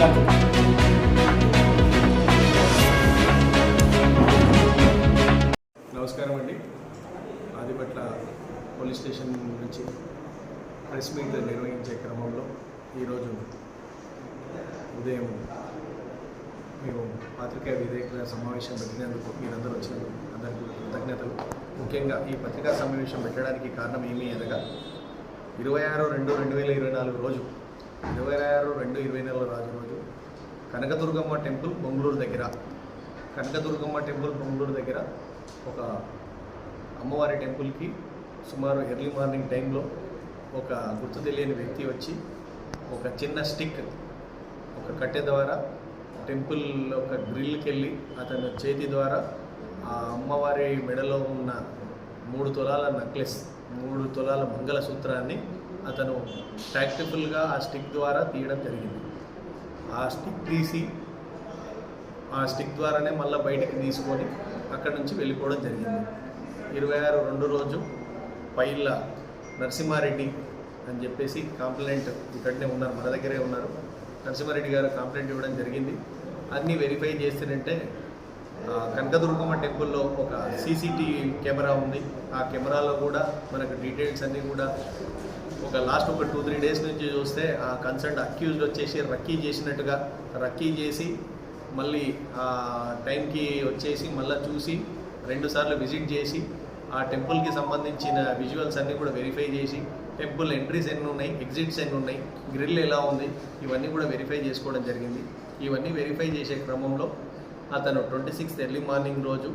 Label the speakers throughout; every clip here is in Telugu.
Speaker 1: నమస్కారం అండి. ఆదిపట్ల పోలీస్ స్టేషన్ నుంచి ప్రెస్ మీట్ నిర్వహించే క్రమంలో ఈరోజు ఉదయం మేము పాత్రికా విలేకరుల సమావేశం పెట్టినందుకు మీరందరూ వచ్చినందుకు అందరికీ కృతజ్ఞతలు. ముఖ్యంగా ఈ పత్రికా సమావేశం పెట్టడానికి కారణం ఏమీ అనగా 26/2/2024 రోజు 26/2/2024 రోజు కనకదుర్గమ్మ టెంపుల్ బొంగళూరు దగ్గర ఒక అమ్మవారి టెంపుల్కి సుమారు ఎర్లీ మార్నింగ్ టైంలో ఒక గుర్తు తెలియని వ్యక్తి వచ్చి ఒక చిన్న స్టిక్ ఒక కట్టె ద్వారా టెంపుల్ ఒక గ్రిల్కి వెళ్ళి అతను చేతి ద్వారా ఆ అమ్మవారి మెడలో ఉన్న 3 తులాల నెక్లెస్ 3 తులాల మంగళసూత్రాన్ని అతను ప్రాక్టికల్గా ఆ స్టిక్ ద్వారా తీయడం జరిగింది. ఆ స్టిక్ తీసి ఆ స్టిక్ ద్వారానే మళ్ళీ బయటికి తీసుకొని అక్కడి నుంచి వెళ్ళిపోవడం జరిగింది. 26/2 రోజు పైళ్ళ నరసింహారెడ్డి అని చెప్పేసి కంప్లైంట్ ఇక్కడనే ఉన్నారు, మన దగ్గరే ఉన్నారు. నరసింహారెడ్డి గారు కంప్లైంట్ ఇవ్వడం జరిగింది. అన్నీ వెరిఫై చేస్తేనంటే కనకదుర్గమ్మ టెంపుల్లో ఒక సీసీటీవీ కెమెరా ఉంది. ఆ కెమెరాలో కూడా మనకు డీటెయిల్స్ అన్నీ కూడా ఒక లాస్ట్ ఒక 2-3 డేస్ నుంచి చూస్తే ఆ కన్సర్న్ అక్యూజ్డ్ వచ్చేసి రక్కీ చేసి మళ్ళీ ఆ టైంకి వచ్చేసి మళ్ళీ చూసి 2 సార్లు విజిట్ చేసి ఆ టెంపుల్కి సంబంధించిన విజువల్స్ అన్నీ కూడా వెరిఫై చేసి టెంపుల్ ఎంట్రీస్ ఎన్ని ఉన్నాయి, ఎగ్జిట్స్ ఎన్ని ఉన్నాయి, గ్రిల్ ఎలా ఉంది, ఇవన్నీ కూడా వెరిఫై చేసుకోవడం జరిగింది. ఇవన్నీ వెరిఫై చేసే క్రమంలో అతను 26th ఎర్లీ మార్నింగ్ రోజు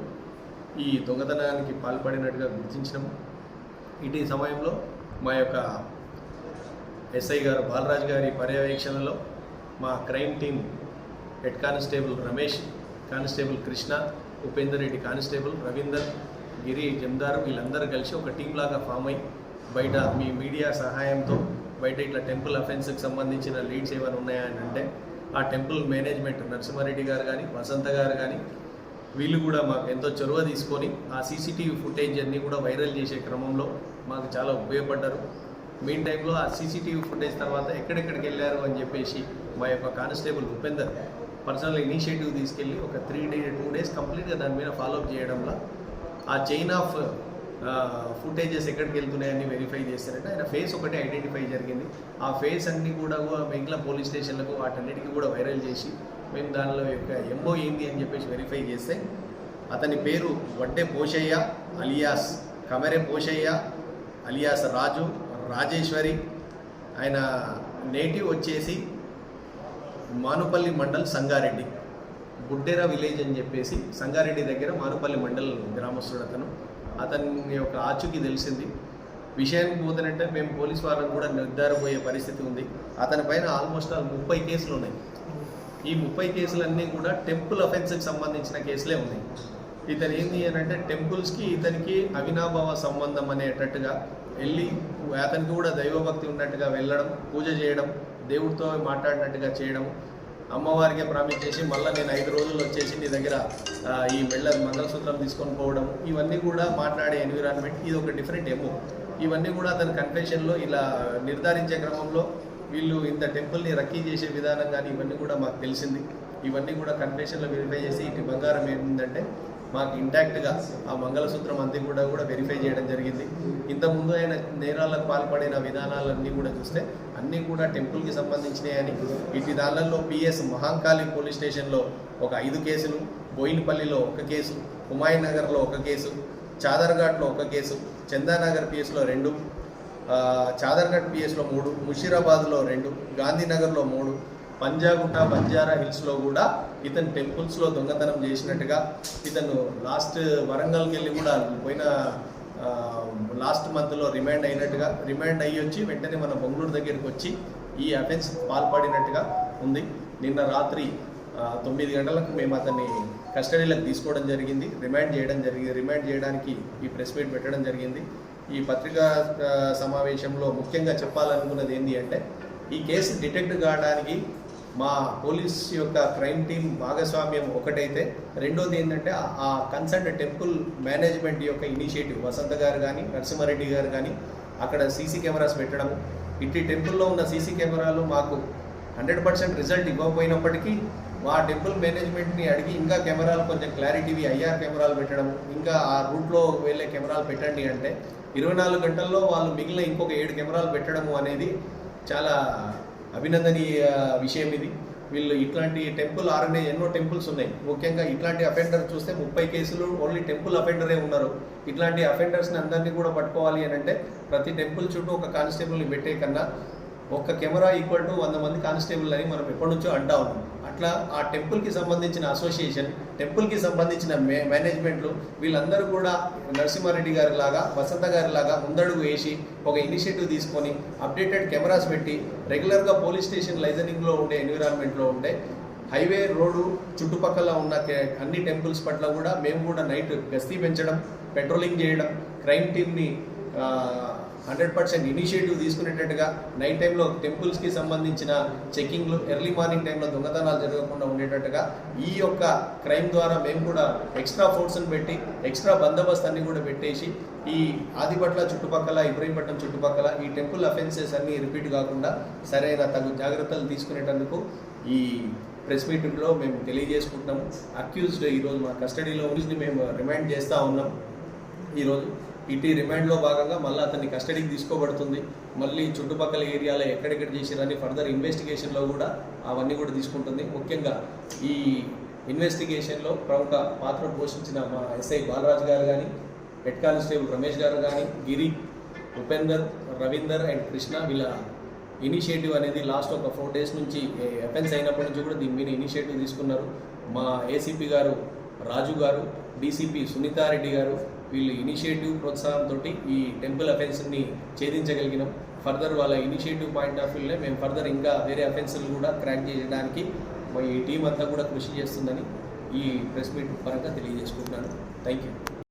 Speaker 1: ఈ దొంగతనానికి పాల్పడినట్టుగా గుర్తించినాము. ఇటీ సమయంలో మా యొక్క ఎస్ఐ గారు బాలరాజ్ గారి పర్యవేక్షణలో మా crime team head constable Ramesh, constable Krishna, Upender Reddy constable, Ravinder, Giri, జమ్దార్ వీళ్ళందరూ కలిసి ఒక టీం లాగా ఫామ్ అయ్యి బయట మీ మీడియా సహాయంతో బయట ఇట్లా టెంపుల్ అఫెన్స్కి సంబంధించిన లీడ్స్ ఏమైనా ఉన్నాయని అంటే ఆ టెంపుల్ మేనేజ్మెంట్ నరసింహారెడ్డి గారు కానీ వసంత గారు కానీ వీళ్ళు కూడా మాకు ఎంతో చొరవ తీసుకొని ఆ సీసీటీవీ ఫుటేజ్ అన్నీ కూడా వైరల్ చేసే క్రమంలో మాకు చాలా ఉపయోగపడ్డారు. మెయిన్ టైంలో ఆ సీసీటీవీ ఫుటేజ్ తర్వాత ఎక్కడెక్కడికి వెళ్ళారు అని చెప్పేసి మా యొక్క కానిస్టేబుల్ ఉపేందర్ పర్సనల్ ఇనిషియేటివ్ తీసుకెళ్ళి ఒక 2 డేస్ కంప్లీట్గా దాని మీద ఫాలోఅప్ చేయడంలో ఆ చైన్ ఆఫ్ ఫుటేజెస్ ఎక్కడికి వెళ్తున్నాయని వెరిఫై చేస్తారంటే ఆయన ఫేస్ ఒకటే ఐడెంటిఫై జరిగింది. ఆ ఫేస్ అన్నీ కూడా మిగిలిన పోలీస్ స్టేషన్లకు వాటన్నిటికీ కూడా వైరల్ చేసి మేము దానిలో యొక్క ఎంఓ ఏంది అని చెప్పేసి వెరిఫై చేస్తే అతని పేరు వడ్డే పోషయ్య అలియాస్ కమెరే పోషయ్య అలియాస్ రాజు రాజేశ్వరి. ఆయన నేటివ్ వచ్చేసి మానుపల్లి మండల్ సంగారెడ్డి, బుడ్డెర విలేజ్ అని చెప్పేసి సంగారెడ్డి దగ్గర మానుపల్లి మండల్ గ్రామస్తుడు. అతని యొక్క ఆచూకీ తెలిసింది. విషయానికి పోతానంటే మేము పోలీస్ వారిని కూడా నిర్ధారపోయే పరిస్థితి ఉంది. అతని పైన ఆల్మోస్ట్ 30 కేసులు ఉన్నాయి. ఈ 30 కేసులన్నీ కూడా టెంపుల్ అఫెన్స్కి సంబంధించిన కేసులే ఉన్నాయి. ఇతను ఏంది అని అంటే టెంపుల్స్కి ఇతనికి అవినాభావ సంబంధం అనేటట్టుగా వెళ్ళి అతనికి కూడా దైవభక్తి ఉన్నట్టుగా వెళ్ళడం, పూజ చేయడం, దేవుడితో మాట్లాడినట్టుగా చేయడం, అమ్మవారికి ప్రామిస్ చేసి మళ్ళీ నేను 5 రోజులు వచ్చేసి నీ దగ్గర ఈ మెళ్ళ మంగళసూత్రం తీసుకొని పోవడం, ఇవన్నీ కూడా మాట్లాడే ఎన్విరాన్మెంట్. ఇది ఒక డిఫరెంట్ ఎమో. ఇవన్నీ కూడా అతని కన్ఫెషన్లో ఇలా నిర్ధారించే క్రమంలో వీళ్ళు ఇంత టెంపుల్ని రక్కీ చేసే విధానం కానీ ఇవన్నీ కూడా మాకు తెలిసింది. ఇవన్నీ కూడా కన్ఫెషన్లో వెరిఫై చేసి ఇటు బంగారం ఏంటంటే మాకు ఇంటాక్ట్గా ఆ మంగళసూత్రం అంతా కూడా వెరిఫై చేయడం జరిగింది. ఇంతకుముందు ఆయన నేరాలకు పాల్పడిన విధానాలన్నీ కూడా చూస్తే అన్నీ కూడా టెంపుల్కి సంబంధించినవి. ఇటు దానిలో పిఎస్ మహాంకాళి పోలీస్ స్టేషన్లో ఒక 5 కేసులు, బోయినపల్లిలో 1 కేసు, హుమాయూన్ నగర్లో 1 కేసు, చాదర్ఘాట్లో 1 కేసు, చందానగర్ పిఎస్లో 2, చాదర్ఘాట్ పిఎస్లో 3, ముషీరాబాద్లో 2, గాంధీనగర్లో 3, పంజాగుట్ట బంజారా హిల్స్లో కూడా ఇతను టెంపుల్స్లో దొంగతనం చేసినట్టుగా ఇతను లాస్ట్ వరంగల్కి వెళ్ళి కూడా పోయిన లాస్ట్ మంత్లో రిమాండ్ అయ్యి వచ్చి వెంటనే మన బొంగళూరు దగ్గరికి వచ్చి ఈ అఫెన్స్ పాల్పడినట్టుగా ఉంది. నిన్న రాత్రి 9 గంటలకు మేము అతన్ని కస్టడీలోకి తీసుకోవడం జరిగింది, రిమాండ్ చేయడానికి ఈ ప్రెస్ మీట్ పెట్టడం జరిగింది. ఈ పత్రికా సమావేశంలో ముఖ్యంగా చెప్పాలనుకున్నది ఏంటి అంటే ఈ కేసు డిటెక్ట్ కావడానికి మా పోలీస్ యొక్క క్రైమ్ టీం భాగస్వామ్యం ఒకటైతే, రెండోది ఏంటంటే ఆ కన్సర్న్ టెంపుల్ మేనేజ్మెంట్ యొక్క ఇనిషియేటివ్ వసంత గారు కానీ నరసింహారెడ్డి గారు కానీ అక్కడ సీసీ కెమెరాస్ పెట్టడము. ఇట్టి టెంపుల్లో ఉన్న సీసీ కెమెరాలు మాకు 100% రిజల్ట్ ఇవ్వకపోయినప్పటికీ ఆ టెంపుల్ మేనేజ్మెంట్ని అడిగి ఇంకా కెమెరాలు కొంచెం క్లారిటీవి ఐఆర్ కెమెరాలు పెట్టడం, ఇంకా ఆ రూట్లో వెళ్ళే కెమెరాలు పెట్టండి అంటే 24 గంటల్లో వాళ్ళు మిగిలిన ఇంకొక 7 కెమెరాలు పెట్టడము అనేది చాలా అభినందనీయ విషయం. ఇది వీళ్ళు ఇట్లాంటి టెంపుల్ ఆర్గనైజ్ ఎన్నో టెంపుల్స్ ఉన్నాయి. ముఖ్యంగా ఇట్లాంటి అఫెండర్ చూస్తే 30 కేసులు ఓన్లీ టెంపుల్ అఫెండరే ఉన్నారు. ఇట్లాంటి అఫెండర్స్ని అందరినీ కూడా పట్టుకోవాలి అని అంటే ప్రతి టెంపుల్ చుట్టూ ఒక కానిస్టేబుల్ని పెట్టే కన్నా ఒక్క కెమెరా ఈక్వల్ టు 100 మంది కానిస్టేబుల్ అని మనం ఎప్పటి నుంచో అంటా ఉన్నాం. అట్లా ఆ టెంపుల్కి సంబంధించిన అసోసియేషన్, టెంపుల్కి సంబంధించిన మేనేజ్మెంట్లు వీళ్ళందరూ కూడా నరసింహారెడ్డి గారి లాగా, వసంత గారి లాగా ముందడుగు వేసి ఒక ఇనిషియేటివ్ తీసుకొని అప్డేటెడ్ కెమెరాస్ పెట్టి రెగ్యులర్గా పోలీస్ స్టేషన్ లైజనింగ్లో ఉండే ఎన్విరాన్మెంట్లో ఉండే హైవే రోడ్డు చుట్టుపక్కల ఉన్న అన్ని టెంపుల్స్ పట్ల కూడా మేము కూడా నైట్ గస్తీ పెంచడం, పెట్రోలింగ్ చేయడం, క్రైమ్ టీమ్ని 100% ఇనిషియేటివ్ తీసుకునేటట్టుగా నైట్ టైంలో టెంపుల్స్కి సంబంధించిన చెకింగ్లు, ఎర్లీ మార్నింగ్ టైంలో దొంగతనాలు జరగకుండా ఉండేటట్టుగా ఈ యొక్క క్రైమ్ ద్వారా మేము కూడా ఎక్స్ట్రా ఫోర్స్ని పెట్టి ఎక్స్ట్రా బందోబస్తు అన్ని కూడా పెట్టేసి ఈ ఆదిపట్ల చుట్టుపక్కల, ఇబ్రహీంపట్నం చుట్టుపక్కల ఈ టెంపుల్ అఫెన్సెస్ అన్నీ రిపీట్ కాకుండా సరైన తగు జాగ్రత్తలు తీసుకునేటందుకు ఈ ప్రెస్ మీటింగ్లో మేము తెలియజేసుకుంటున్నాము. అక్యూజ్డ్ ఈరోజు మా కస్టడీలో ఉండి మేము రిమైండ్ చేస్తూ ఉన్నాం. ఈరోజు ఇటీ రిమాండ్లో భాగంగా మళ్ళీ అతన్ని కస్టడీకి తీసుకోబడుతుంది. మళ్ళీ చుట్టుపక్కల ఏరియాలో ఎక్కడెక్కడ చేసిరని ఫర్దర్ ఇన్వెస్టిగేషన్లో కూడా అవన్నీ కూడా తీసుకుంటుంది. ముఖ్యంగా ఈ ఇన్వెస్టిగేషన్లో ప్రముఖ పాత్ర పోషించిన మా ఎస్ఐ బాలరాజ్ గారు కానీ, హెడ్ కానిస్టేబుల్ రమేష్ గారు కానీ, గిరి, ఉపేందర్, రవీందర్ అండ్ కృష్ణ వీళ్ళ ఇనిషియేటివ్ అనేది లాస్ట్ ఒక 4 days నుంచి అఫెన్స్ అయినప్పటి నుంచి కూడా దీని మీద ఇనిషియేటివ్ తీసుకున్నారు. మా ఏసీపీ గారు రాజు గారు, డీసీపీ సునీతారెడ్డి గారు వీళ్ళు ఇనిషియేటివ్ ప్రోత్సాహంతో ఈ టెంపుల్ అఫెన్స్ని ఛేదించగలిగినాం. ఫర్దర్ వాళ్ళ ఇనిషియేటివ్ పాయింట్ ఆఫ్ వ్యూలో మేము ఫర్దర్ ఇంకా వేరే అఫెన్స్లు కూడా క్రాక్ చేయడానికి ఈ టీం అంతా కూడా కృషి చేస్తుందని ఈ ప్రెస్ మీట్ పరంగా తెలియజేసుకుంటున్నాను. Thank you.